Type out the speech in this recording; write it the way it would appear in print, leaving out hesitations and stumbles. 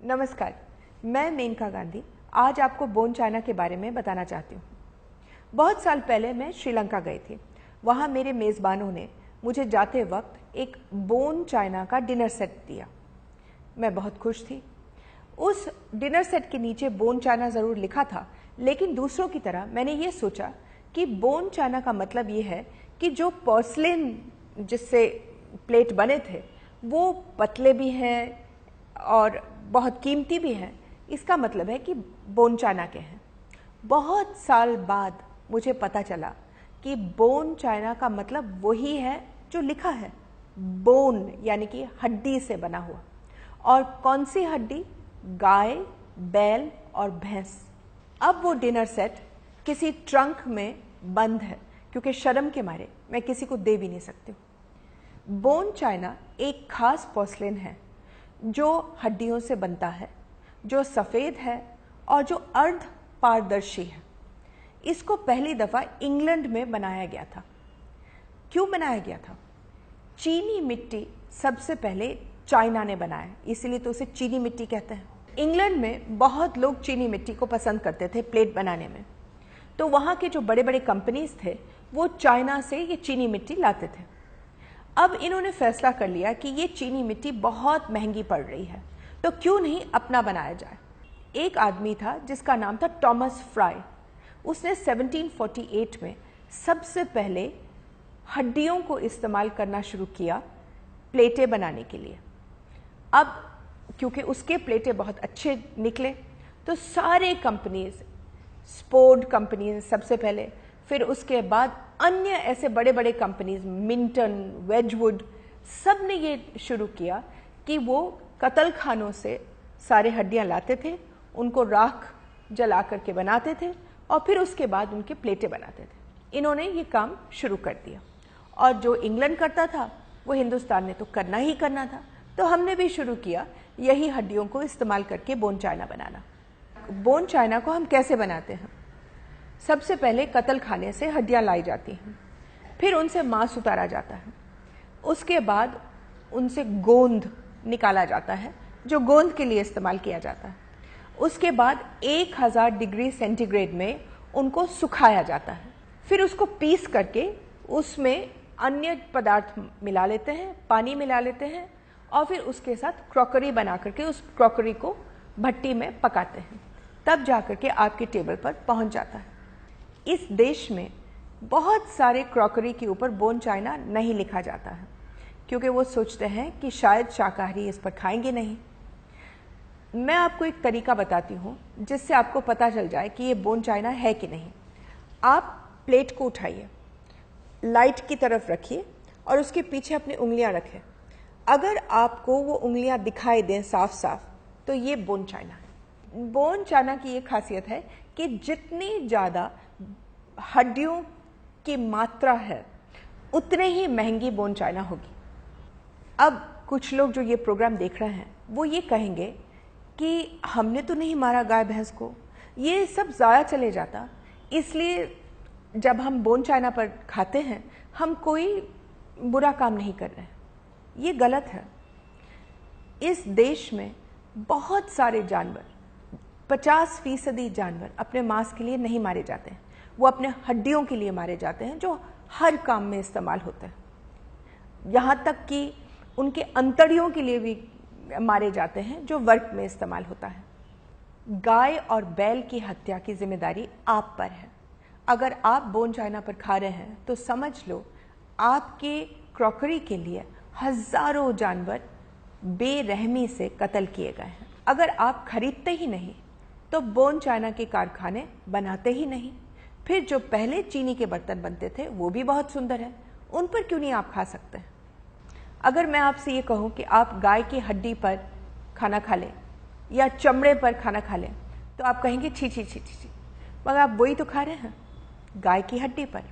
नमस्कार, मैं मेनका गांधी आज आपको बोन चाइना के बारे में बताना चाहती हूँ। बहुत साल पहले मैं श्रीलंका गई थी। वहाँ मेरे मेज़बानों ने मुझे जाते वक्त एक बोन चाइना का डिनर सेट दिया। मैं बहुत खुश थी। उस डिनर सेट के नीचे बोन चाइना ज़रूर लिखा था, लेकिन दूसरों की तरह मैंने ये सोचा कि बोन चाइना का मतलब ये है कि जो पोर्सलेन जिससे प्लेट बने थे वो पतले भी हैं और बहुत कीमती भी हैं। इसका मतलब है कि बोन चाइना के हैं। बहुत साल बाद मुझे पता चला कि बोन चाइना का मतलब वही है जो लिखा है, बोन यानी कि हड्डी से बना हुआ। और कौन सी हड्डी? गाय, बैल और भैंस। अब वो डिनर सेट किसी ट्रंक में बंद है, क्योंकि शर्म के मारे मैं किसी को दे भी नहीं सकती हूँ। बोन चाइना एक खास पोर्सलेन है जो हड्डियों से बनता है, जो सफ़ेद है और जो अर्ध पारदर्शी है। इसको पहली दफ़ा इंग्लैंड में बनाया गया था। क्यों बनाया गया था? चीनी मिट्टी सबसे पहले चाइना ने बनाया, इसीलिए तो उसे चीनी मिट्टी कहते हैं। इंग्लैंड में बहुत लोग चीनी मिट्टी को पसंद करते थे प्लेट बनाने में, तो वहाँ के जो बड़े बड़े कंपनीज थे वो चाइना से ये चीनी मिट्टी लाते थे। अब इन्होंने फैसला कर लिया कि ये चीनी मिट्टी बहुत महंगी पड़ रही है, तो क्यों नहीं अपना बनाया जाए। एक आदमी था जिसका नाम था थॉमस फ्राई। उसने 1748 में सबसे पहले हड्डियों को इस्तेमाल करना शुरू किया प्लेटें बनाने के लिए। अब क्योंकि उसके प्लेटें बहुत अच्छे निकले, तो सारे कंपनीज, स्पोर्ड कंपनीज सबसे पहले, फिर उसके बाद अन्य ऐसे बड़े बड़े कंपनीज, मिंटन, वेजवुड, सब ने ये शुरू किया कि वो कत्ल खानों से सारे हड्डियां लाते थे, उनको राख जला करके बनाते थे और फिर उसके बाद उनके प्लेटें बनाते थे। इन्होंने ये काम शुरू कर दिया और जो इंग्लैंड करता था वो हिंदुस्तान ने तो करना ही करना था, तो हमने भी शुरू किया यही हड्डियों को इस्तेमाल करके बोन चाइना बनाना। बोन चाइना को हम कैसे बनाते हैं? सबसे पहले कत्ल खाने से हड्डियां लाई जाती हैं, फिर उनसे मांस उतारा जाता है, उसके बाद उनसे गोंद निकाला जाता है जो गोंद के लिए इस्तेमाल किया जाता है। उसके बाद 1000 डिग्री सेंटीग्रेड में उनको सुखाया जाता है, फिर उसको पीस करके उसमें अन्य पदार्थ मिला लेते हैं, पानी मिला लेते हैं और फिर उसके साथ क्रॉकरी बना करके उस क्रॉकरी को भट्टी में पकाते हैं, तब जाकर के आपके टेबल पर पहुंच जाता है। इस देश में बहुत सारे क्रॉकरी के ऊपर बोन चाइना नहीं लिखा जाता है, क्योंकि वो सोचते हैं कि शायद शाकाहारी इस पर खाएंगे नहीं। मैं आपको एक तरीका बताती हूँ जिससे आपको पता चल जाए कि ये बोन चाइना है कि नहीं। आप प्लेट को उठाइए, लाइट की तरफ रखिए और उसके पीछे अपनी उंगलियां रखें। अगर आपको वो उंगलियां दिखाई दें साफ साफ, तो ये बोन चाइना है। बोन चाइना की ये खासियत है कि जितनी ज़्यादा हड्डियों की मात्रा है उतने ही महंगी बोन चाइना होगी। अब कुछ लोग जो ये प्रोग्राम देख रहे हैं वो ये कहेंगे कि हमने तो नहीं मारा गाय भैंस को, ये सब ज़ाया चले जाता, इसलिए जब हम बोन चाइना पर खाते हैं हम कोई बुरा काम नहीं कर रहे हैं। ये गलत है। इस देश में बहुत सारे जानवर, 50% जानवर अपने मांस के लिए नहीं मारे जाते हैं, वो अपने हड्डियों के लिए मारे जाते हैं जो हर काम में इस्तेमाल होते हैं। यहाँ तक कि उनके अंतड़ियों के लिए भी मारे जाते हैं जो वर्क में इस्तेमाल होता है। गाय और बैल की हत्या की जिम्मेदारी आप पर है। अगर आप बोन चाइना पर खा रहे हैं तो समझ लो आपके क्रॉकरी के लिए हजारों जानवर बेरहमी से कत्ल किए गए हैं। अगर आप खरीदते ही नहीं तो बोन चाइना के कारखाने बनाते ही नहीं। फिर जो पहले चीनी के बर्तन बनते थे वो भी बहुत सुंदर है, उन पर क्यों नहीं आप खा सकते हैं? अगर मैं आपसे ये कहूँ कि आप गाय की हड्डी पर खाना खा लें या चमड़े पर खाना खा लें, तो आप कहेंगे छी छी छी छी छी, मगर आप वही तो खा रहे हैं, गाय की हड्डी पर।